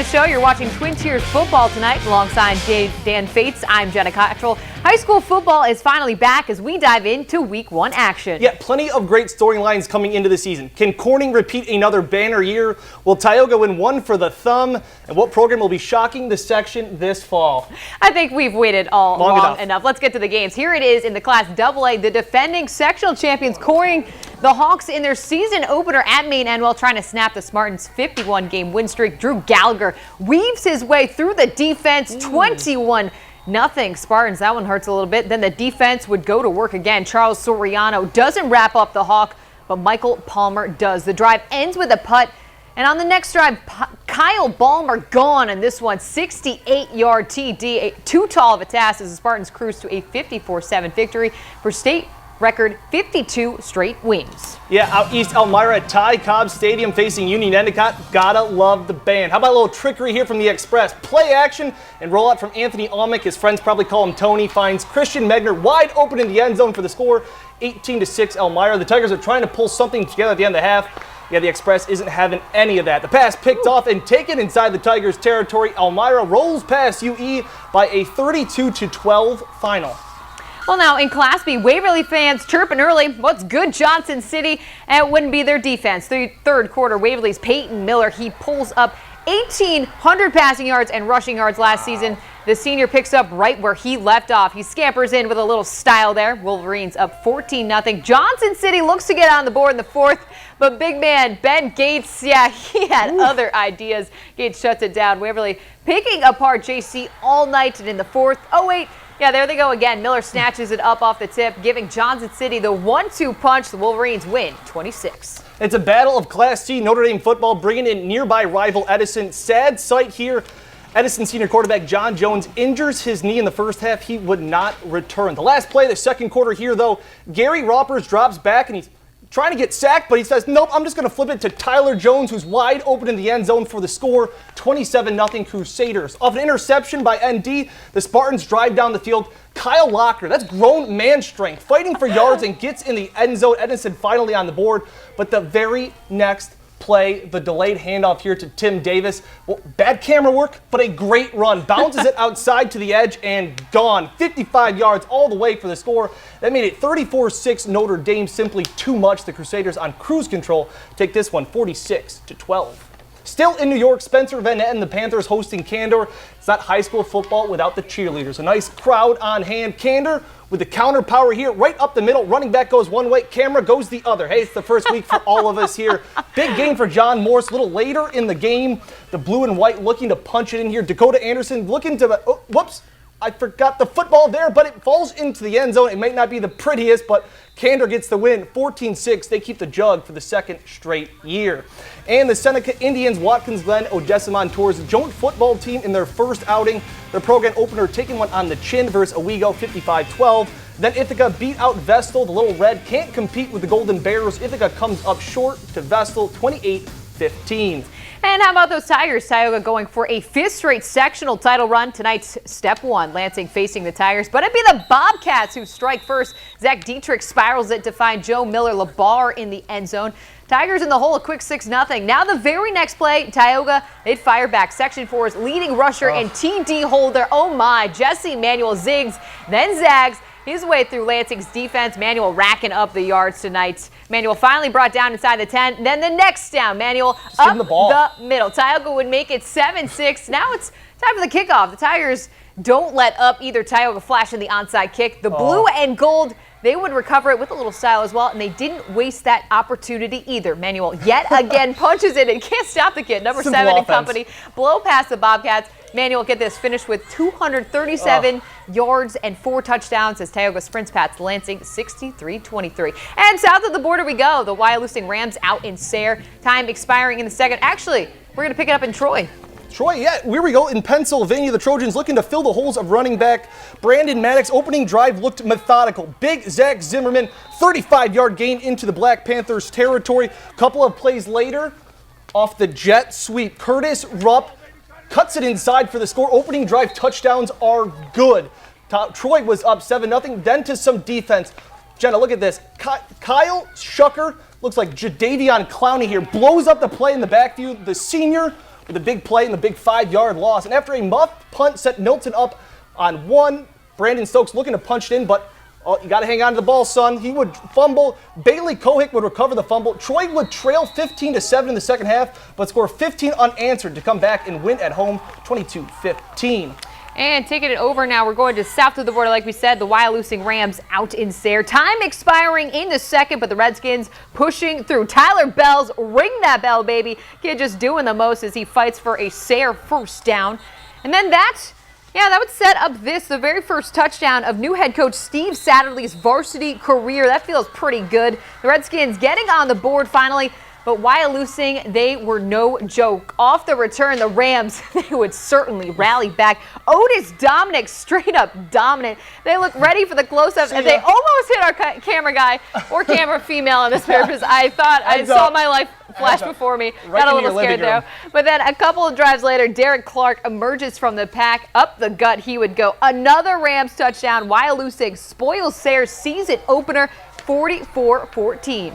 the show. You're watching Twin Tiers football tonight alongside Dan Fates. I'm Jenna Cottrell. High school football is finally back as we dive into Week 1 action. Yeah, plenty of great storylines coming into the season. Can Corning repeat another banner year? Will Tyogga win one for the thumb? And what program will be shocking the section this fall? I think we've waited long enough. Let's get to the games. Here it is in the Class AA. The defending sectional champions Corning the Hawks in their season opener at Maine and while trying to snap the Spartans' 51-game win streak. Drew Gallagher weaves his way through the defense, 21-0 Spartans. That one hurts a little bit. Then the defense would go to work again. Charles Soriano doesn't wrap up the Hawk, but Michael Palmer does. The drive ends with a putt. And on the next drive, Kyle Ballmer gone on this one, 68-yard TD, too tall of a task as the Spartans cruise to a 54-7 victory for state record 52 straight wins. Yeah, out east, Elmira at Ty Cobb Stadium facing Union Endicott. Gotta love the band. How about a little trickery here from the Express? Play action and rollout from Anthony Almick. His friends probably call him Tony. Finds Christian Megner wide open in the end zone for the score, 18-6 Elmira. The Tigers are trying to pull something together at the end of the half. Yeah, the Express isn't having any of that. The pass picked off and taken inside the Tigers' territory. Elmira rolls past UE by a 32-12 final. Well, now in Class B, Waverly fans chirping early. What's good, Johnson City? And it wouldn't be their defense. The third quarter, Waverly's Peyton Miller, he pulls up 1,800 passing yards and rushing yards last season. The senior picks up right where he left off. He scampers in with a little style there. Wolverines up 14-0. Johnson City looks to get on the board in the fourth, but big man Ben Gates, yeah, he had other ideas. Gates shuts it down. Waverly picking apart JC all night, and in the fourth, oh wait, yeah, there they go again. Miller snatches it up off the tip, giving Johnson City the 1-2 punch. The Wolverines win 26. It's a battle of Class C. Notre Dame football bringing in nearby rival Edison. Sad sight here. Edison senior quarterback John Jones injures his knee in the first half. He would not return. The last play of the second quarter here, though, Gary Roppers drops back and he's trying to get sacked, but he says, nope, I'm just going to flip it to Tyler Jones, who's wide open in the end zone for the score, 27-0 Crusaders. Off an interception by ND, the Spartans drive down the field. Kyle Locker, that's grown man strength, fighting for yards and gets in the end zone. Edison finally on the board, but the very next play, the delayed handoff here to Tim Davis. Well, bad camera work, but a great run. Bounces it outside to the edge and gone. 55 yards all the way for the score. That made it 34-6 Notre Dame. Simply too much. The Crusaders on cruise control take this one 46-12. Still in New York, Spencer Van Etten, the Panthers hosting Candor. It's not high school football without the cheerleaders. A nice crowd on hand. Candor with the counter power here, right up the middle. Running back goes one way, camera goes the other. Hey, it's the first week for all of us here. Big game for John Morse. A little later in the game, the blue and white looking to punch it in here. Dakota Anderson looking to, whoops. I forgot the football there, but it falls into the end zone. It might not be the prettiest, but Candor gets the win, 14-6. They keep the jug for the second straight year. And the Seneca Indians, Watkins Glen, Odessa Montour's joint football team in their first outing. Their program opener taking one on the chin versus Owego, 55-12. Then Ithaca beat out Vestal. The Little Red can't compete with the Golden Bears. Ithaca comes up short to Vestal, 28-15. And how about those Tigers? Tyogga going for a fifth straight sectional title run. Tonight's step one, Lansing facing the Tigers. But it'd be the Bobcats who strike first. Zach Dietrich spirals it to find Joe Miller-Labar in the end zone. Tigers in the hole, a quick 6-0. Now the very next play, Tyogga, they'd fire back. Section 4's leading rusher and TD holder, oh my, Jesse Manuel zigs, then zags his way through Lansing's defense. Manuel racking up the yards tonight. Manuel finally brought down inside the 10. Then the next down, Manuel up the middle. Tyogga would make it 7-6. Now it's time for the kickoff. The Tigers don't let up either. Tyogga flashing the onside kick. The blue and gold, they would recover it with a little style as well, and they didn't waste that opportunity either. Manuel yet again punches it and can't stop the kid. Number 7 in company. Blow past the Bobcats. Manuel, get this, finished with 237 yards and 4 touchdowns as Tyogga sprints past Lansing 63-23. And south of the border we go. The Wyalusing Rams out in Sayre. Time expiring in the second. Actually, we're going to pick it up in Troy. Troy, yeah, here we go in Pennsylvania. The Trojans looking to fill the holes of running back. Brandon Maddox opening drive looked methodical. Big Zach Zimmerman, 35-yard gain into the Black Panthers territory. Couple of plays later, off the jet sweep, Curtis Rupp cuts it inside for the score. Opening drive touchdowns are good. Troy was up 7-0. Then to some defense. Jenna, look at this. Kyle Shucker looks like Jadavion Clowney here. Blows up the play in the backfield. The senior with a big play and the big 5-yard loss. And after a muffed punt set Milton up on 1, Brandon Stokes looking to punch it in, but you got to hang on to the ball, son. He would fumble. Bailey Kohick would recover the fumble. Troy would trail 15-7 in the second half, but score 15 unanswered to come back and win at home 22-15. And taking it over now, we're going to south of the border, like we said, the Wyalusing Rams out in Sayre. Time expiring in the second, but the Redskins pushing through. Tyler Bell's ring that bell, baby. Kid just doing the most as he fights for a Sayre first down. And then that would set up the very first touchdown of new head coach Steve Satterley's varsity career. That feels pretty good. The Redskins getting on the board finally. But Wyalusing, they were no joke. Off the return, the Rams, they would certainly rally back. Otis Dominic, straight up dominant. They look ready for the close-up, and they almost hit our camera guy or camera female in this purpose. I thought I saw my life flash before me. Got a little scared there. But then a couple of drives later, Derek Clark emerges from the pack. Up the gut he would go. Another Rams touchdown. Wyalusing spoils Sayre's season opener, 44-14.